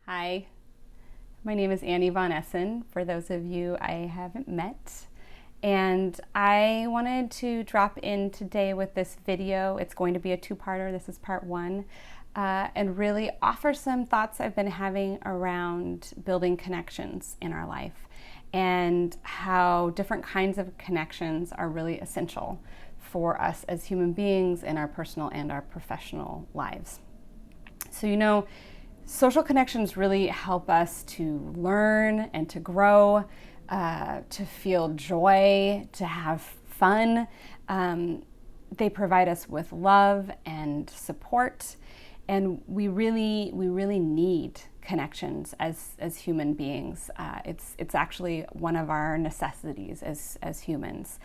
Hi, my name is Annie Von Essen, for those of you I haven't met. And I wanted to drop in today with this video. It's going to be a two-parter. This is part one. And really offer some thoughts I've been having around building connections in our life and how different kinds of connections are really essential for us as human beings in our personal and our professional lives. So, social connections really help us to learn and to grow, to feel joy, to have fun. They provide us with love and support, and we really need connections as human beings. It's actually one of our necessities as humans.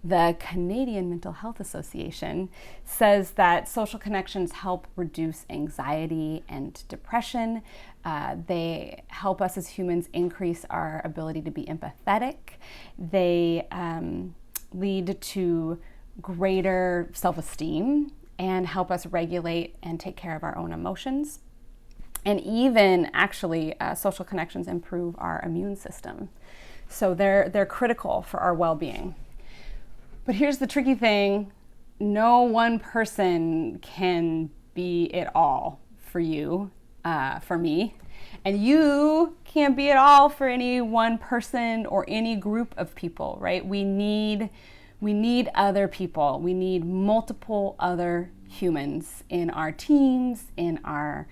The Canadian Mental Health Association says that social connections help reduce anxiety and depression. They help us as humans increase our ability to be empathetic. They lead to greater self-esteem and help us regulate and take care of our own emotions. And even actually, social connections improve our immune system. So they're critical for our well-being. But here's the tricky thing. No one person can be it all for you, for me. And you can't be it all for any one person or any group of people, right? We need other people. We need multiple other humans in our teams, in our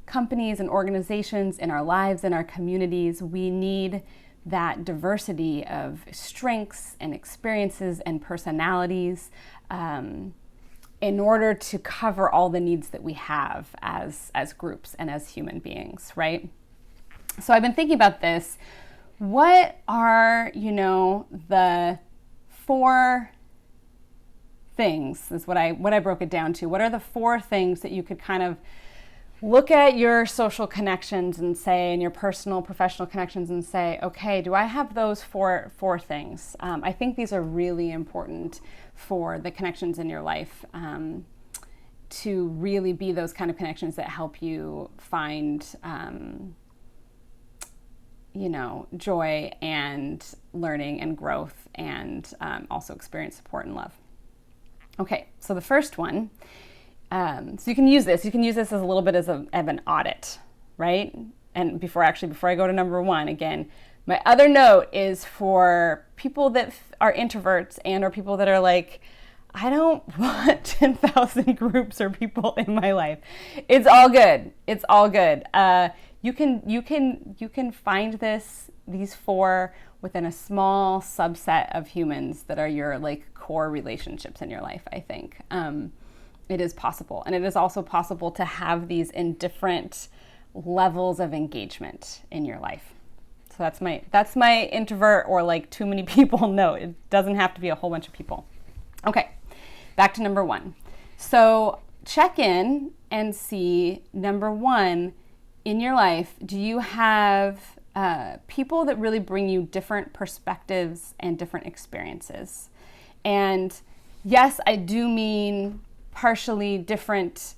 companies and organizations, in our lives, in our communities. We need that diversity of strengths and experiences and personalities in order to cover all the needs that we have as groups and as human beings, right? So I've been thinking about this. What are, the four things, is what I broke it down to. What are the four things that you could kind of look at your social connections and say, and your personal, professional connections and say, okay, do I have those four things? I think these are really important for the connections in your life to really be those kind of connections that help you find, joy and learning and growth and also experience support and love. Okay, so the first one, so you can use this as a little bit of an audit, right? And before I go to number one, again, my other note is for people that are introverts and or people that are like, I don't want 10,000 groups or people in my life. It's all good. It's all good. You can find these four within a small subset of humans that are your core relationships in your life, I think. It is possible. And it is also possible to have these in different levels of engagement in your life. So that's my introvert or too many people note. It doesn't have to be a whole bunch of people. Okay, back to number one. So check in and see, number one, in your life, do you have people that really bring you different perspectives and different experiences? And yes, I do mean partially different,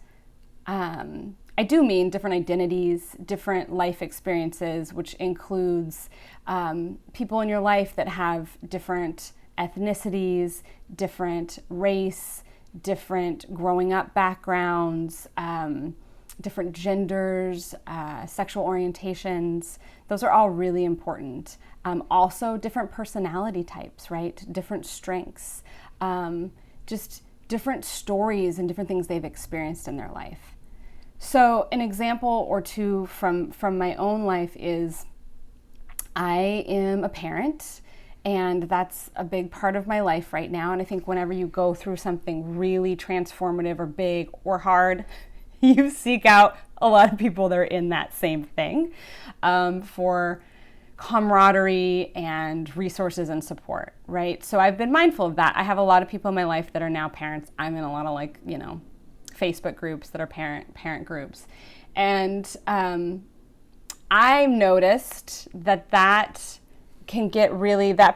I do mean different identities, different life experiences, which includes people in your life that have different ethnicities, different race, different growing up backgrounds, different genders, sexual orientations. Those are all really important. Also different personality types, right? Different strengths, just different stories and different things they've experienced in their life. So an example or two from my own life is I am a parent, and that's a big part of my life right now. And I think whenever you go through something really transformative or big or hard, you seek out a lot of people that are in that same thing for camaraderie and resources and support, right? So I've been mindful of that. I have a lot of people in my life that are now parents. I'm in a lot of Facebook groups that are parent groups. And I've noticed that that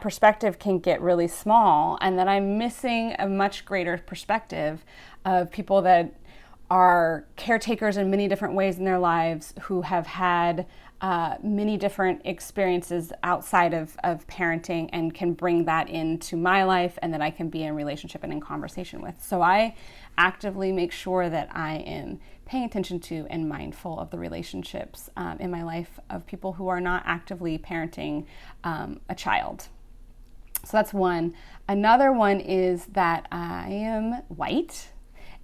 perspective can get really small, and that I'm missing a much greater perspective of people that are caretakers in many different ways in their lives, who have had many different experiences outside of parenting, and can bring that into my life, and that I can be in relationship and in conversation with. So I actively make sure that I am paying attention to and mindful of the relationships in my life of people who are not actively parenting a child. So that's one. Another one is that I am white,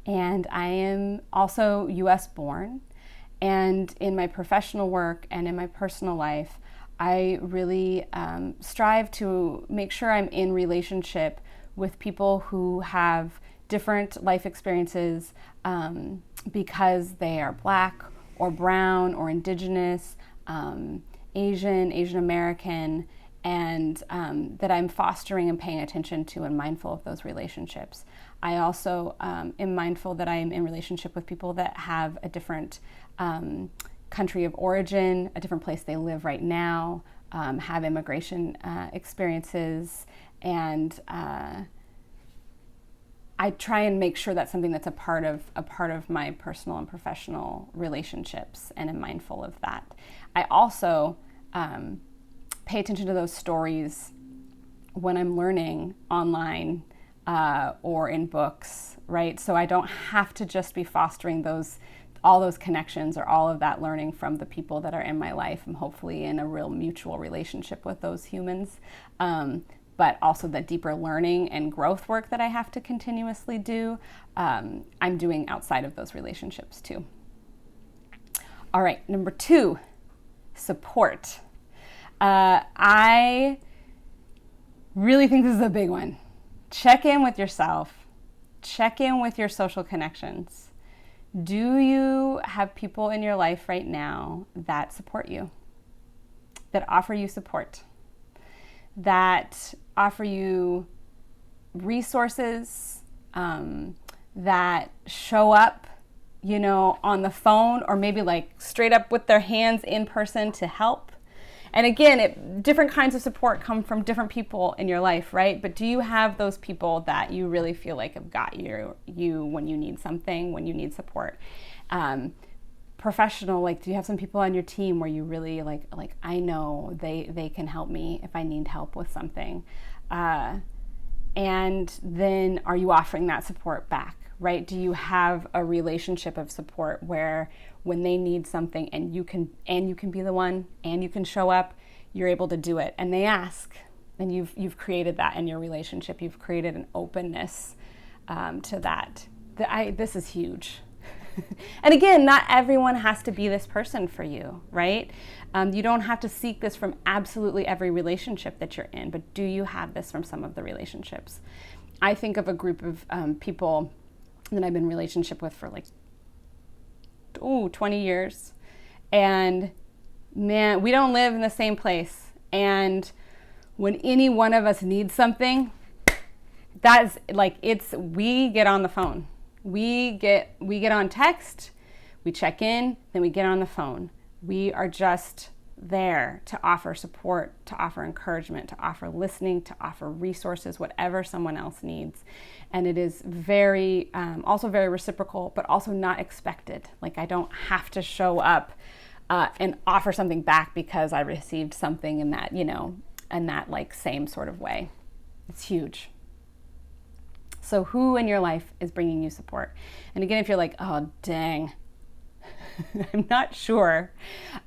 and I am also US born. And in my professional work and in my personal life, I really strive to make sure I'm in relationship with people who have different life experiences because they are Black or brown or Indigenous, Asian American, and that I'm fostering and paying attention to and mindful of those relationships. I also am mindful that I am in relationship with people that have a different country of origin, a different place they live right now, have immigration experiences, and I try and make sure that's something that's a part of my personal and professional relationships, and am mindful of that. I also pay attention to those stories when I'm learning online or in books, right? So I don't have to just be fostering all those connections or all of that learning from the people that are in my life. I'm hopefully in a real mutual relationship with those humans, but also the deeper learning and growth work that I have to continuously do, I'm doing outside of those relationships too. All right, number 2, support. I really think this is a big one. Check in with yourself. Check in with your social connections. Do you have people in your life right now that support you, that offer you support, that offer you resources, that show up, on the phone, or maybe like straight up with their hands in person to help? And again, different kinds of support come from different people in your life, right? But do you have those people that you really feel like have got you when you need something, when you need support? Professional, like, do you have some people on your team where you really like I know they can help me if I need help with something? And then are you offering that support back, right? Do you have a relationship of support where when they need something and you can be the one and you can show up, you're able to do it, and they ask, and you've created that in your relationship. You've created an openness to that. This is huge. And again, not everyone has to be this person for you, right? You don't have to seek this from absolutely every relationship that you're in, but do you have this from some of the relationships? I think of a group of people that I've been in relationship with for 20 years. And man, we don't live in the same place. And when any one of us needs something, that's we get on the phone. We get on text, we check in, then we get on the phone. We are just there to offer support, to offer encouragement, to offer listening, to offer resources, whatever someone else needs. And it is very, also very reciprocal, but also not expected. Like, I don't have to show up and offer something back because I received something in that, in that same sort of way. It's huge. So who in your life is bringing you support? And again, if you're like, oh, dang, I'm not sure,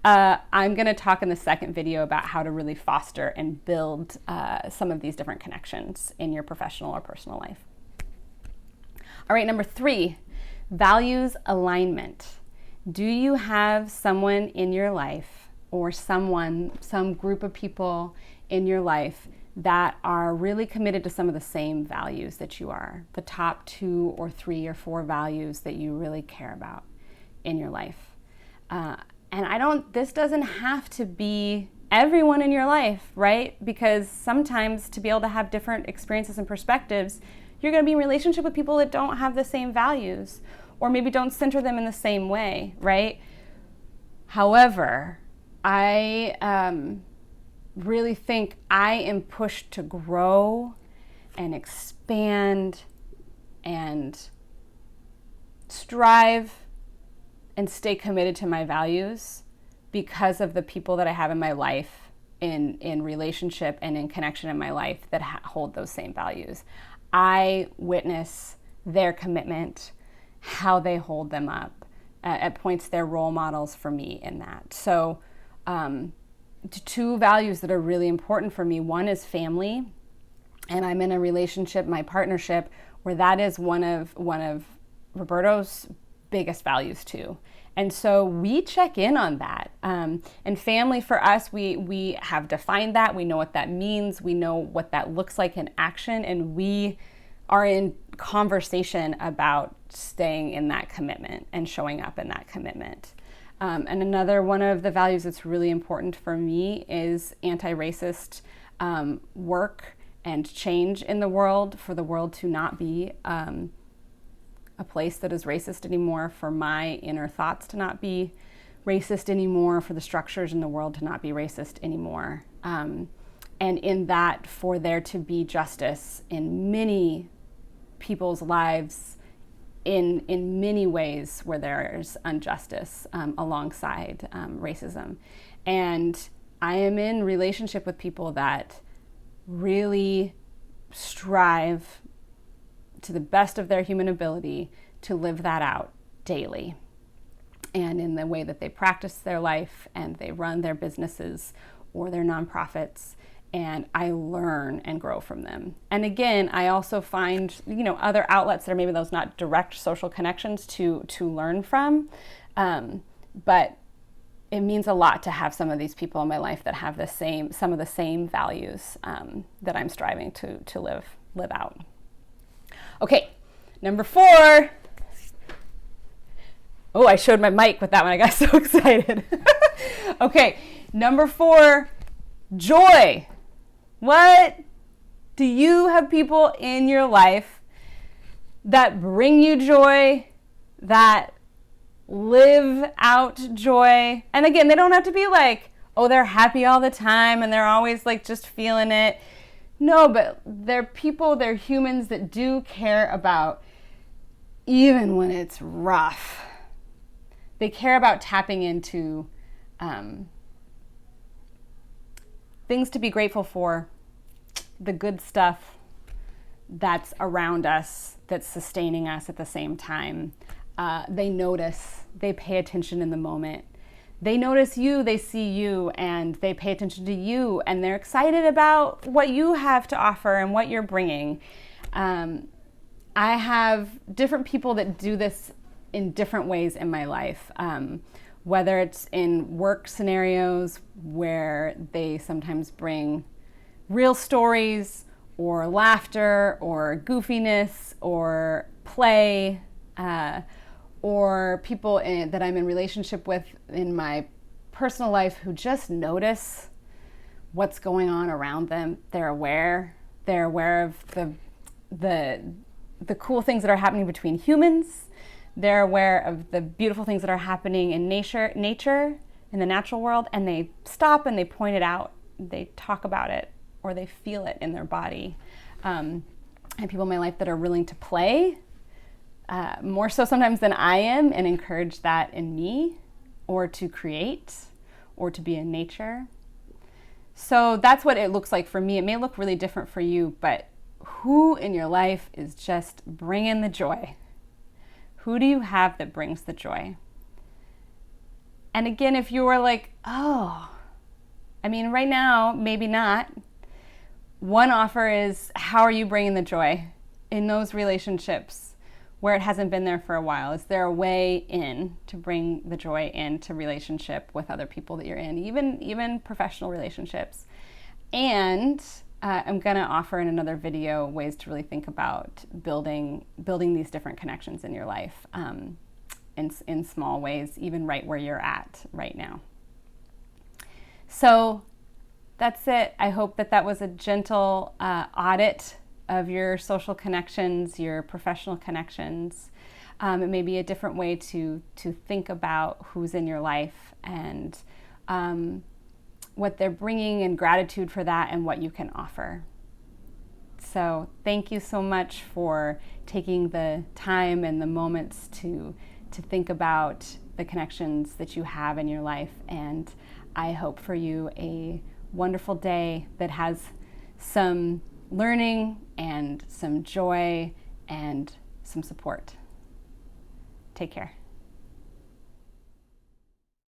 I'm going to talk in the second video about how to really foster and build some of these different connections in your professional or personal life. All right, number 3, values alignment. Do you have someone in your life, or some group of people in your life that are really committed to some of the same values that you are, the top 2 or 3 or 4 values that you really care about in your life? And this doesn't have to be everyone in your life, right? Because sometimes to be able to have different experiences and perspectives, you're going to be in relationship with people that don't have the same values, or maybe don't center them in the same way, right? However, I really think I am pushed to grow and expand and strive and stay committed to my values because of the people that I have in my life, in relationship and in connection in my life that hold those same values. I witness their commitment, how they hold them up. At points, they're role models for me in that. So two values that are really important for me. One is family, and I'm in a relationship, my partnership, where that is one of Roberto's biggest values too. And so we check in on that. And family for us, we have defined that. We know what that means. We know what that looks like in action. And we are in conversation about staying in that commitment and showing up in that commitment. And another one of the values that's really important for me is anti-racist work and change in the world, for the world to not be a place that is racist anymore, for my inner thoughts to not be racist anymore, for the structures in the world to not be racist anymore. And in that, for there to be justice in many people's lives, in many ways where there's injustice alongside racism. And I am in relationship with people that really strive to the best of their human ability to live that out daily, and in the way that they practice their life and they run their businesses or their nonprofits. And I learn and grow from them. And again, I also find, other outlets that are maybe those not direct social connections to learn from. But it means a lot to have some of these people in my life that have some of the same values that I'm striving to live out. Okay, number 4. Oh, I showed my mic with that one. I got so excited. Okay, number 4, joy. What? Do you have people in your life that bring you joy, that live out joy? And again, they don't have to be like, oh, they're happy all the time and they're always like just feeling it. No, but they're people, they're humans that do care about even when it's rough. They care about tapping into things to be grateful for, the good stuff that's around us, that's sustaining us at the same time. They notice, they pay attention in the moment. They notice you, they see you, and they pay attention to you, and they're excited about what you have to offer and what you're bringing. I have different people that do this in different ways in my life. Whether it's in work scenarios where they sometimes bring real stories or laughter or goofiness or play, or people that I'm in relationship with in my personal life who just notice what's going on around them. They're aware of the cool things that are happening between humans. They're aware of the beautiful things that are happening in nature, in the natural world, and they stop and they point it out. They talk about it, or they feel it in their body. And people in my life that are willing to play, more so sometimes than I am, and encourage that in me, or to create, or to be in nature. So that's what it looks like for me. It may look really different for you, but who in your life is just bringing the joy? Who do you have that brings the joy? And again, if you were like, oh, I mean, right now, maybe not. One offer is, how are you bringing the joy in those relationships where it hasn't been there for a while? Is there a way in to bring the joy into relationship with other people that you're in, even professional relationships? And I'm going to offer in another video ways to really think about building these different connections in your life in small ways, even right where you're at right now. So that's it. I hope that was a gentle audit of your social connections, your professional connections. It may be a different way to think about who's in your life and what they're bringing, and gratitude for that, and what you can offer. So thank you so much for taking the time and the moments to think about the connections that you have in your life. And I hope for you a wonderful day that has some learning and some joy and some support. Take care.